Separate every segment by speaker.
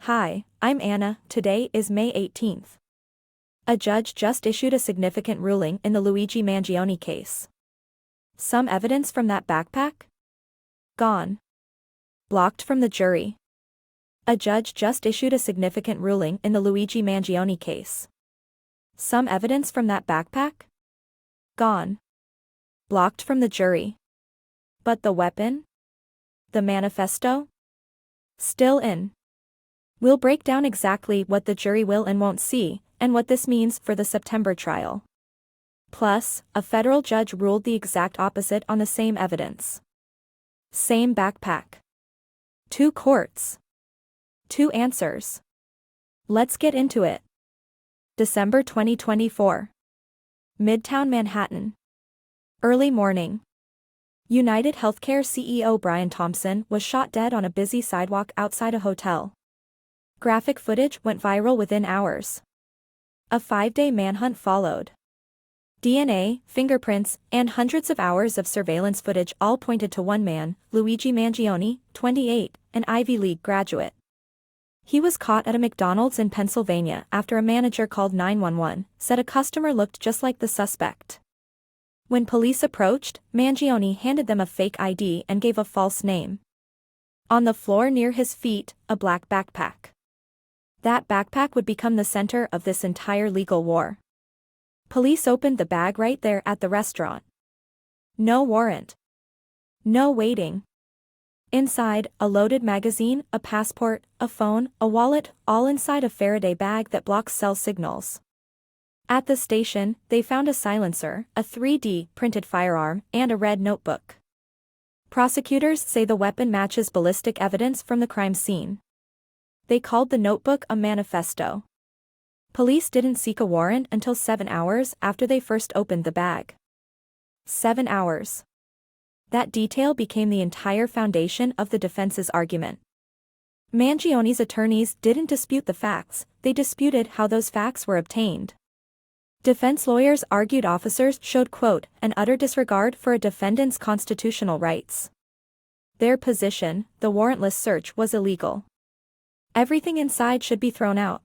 Speaker 1: Hi, I'm Anna. Today is May 18th. A judge just issued a significant ruling in the Luigi Mangione case. Some evidence from that backpack? Gone. Blocked from the jury. A judge just issued a significant ruling in the Luigi Mangione case. Some evidence from that backpack? Gone. Blocked from the jury. But the weapon? The manifesto? Still in. We'll break down exactly what the jury will and won't see, and what this means for the September trial. Plus, a federal judge ruled the exact opposite on the same evidence. Same backpack. 2 courts. 2 answers. Let's get into it. December 2024. Midtown Manhattan. Early morning. UnitedHealthcare CEO Brian Thompson was shot dead on a busy sidewalk outside a hotel. Graphic footage went viral within hours. A 5-day manhunt followed. DNA, fingerprints, and hundreds of hours of surveillance footage all pointed to one man, Luigi Mangione, 28, an Ivy League graduate. He was caught at a McDonald's in Pennsylvania after a manager called 911, said a customer looked just like the suspect. When police approached, Mangione handed them a fake ID and gave a false name. On the floor near his feet, a black backpack. That backpack would become the center of this entire legal war. Police opened the bag right there at the restaurant. No warrant. No waiting. Inside, a loaded magazine, a passport, a phone, a wallet, all inside a Faraday bag that blocks cell signals. At the station, they found a silencer, a 3D printed firearm, and a red notebook. Prosecutors say the weapon matches ballistic evidence from the crime scene. They called the notebook a manifesto. Police didn't seek a warrant until 7 hours after they first opened the bag. 7 hours. That detail became the entire foundation of the defense's argument. Mangione's attorneys didn't dispute the facts, they disputed how those facts were obtained. Defense lawyers argued officers showed, quote, an utter disregard for a defendant's constitutional rights. Their position, the warrantless search was illegal. Everything inside should be thrown out.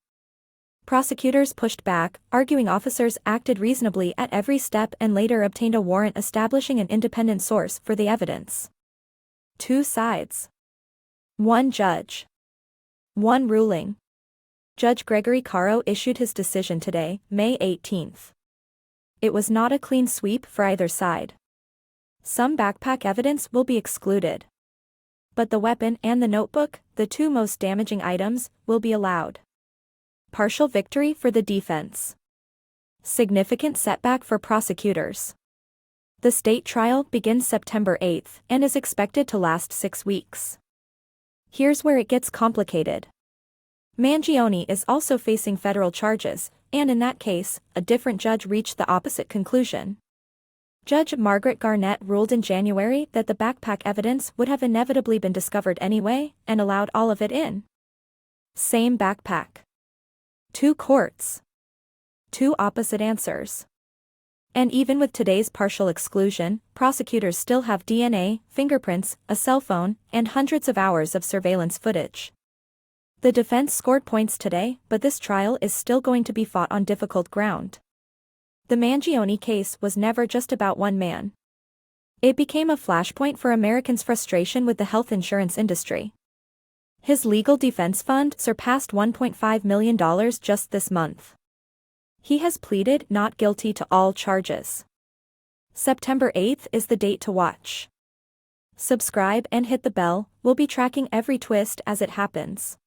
Speaker 1: Prosecutors pushed back, arguing officers acted reasonably at every step and later obtained a warrant establishing an independent source for the evidence. 2 sides. 1 judge. 1 ruling. Judge Gregory Caro issued his decision today, May 18th. It was not a clean sweep for either side. Some backpack evidence will be excluded. But the weapon and the notebook, the 2 most damaging items, will be allowed. Partial victory for the defense. Significant setback for prosecutors. The state trial begins September 8th and is expected to last 6 weeks. Here's where it gets complicated. Mangione is also facing federal charges, and in that case, a different judge reached the opposite conclusion. Judge Margaret Garnett ruled in January that the backpack evidence would have inevitably been discovered anyway, and allowed all of it in. Same backpack. 2 courts. 2 opposite answers. And even with today's partial exclusion, prosecutors still have DNA, fingerprints, a cell phone, and hundreds of hours of surveillance footage. The defense scored points today, but this trial is still going to be fought on difficult ground. The Mangione case was never just about one man. It became a flashpoint for Americans' frustration with the health insurance industry. His legal defense fund surpassed $1.5 million just this month. He has pleaded not guilty to all charges. September 8th is the date to watch. Subscribe and hit the bell, we'll be tracking every twist as it happens.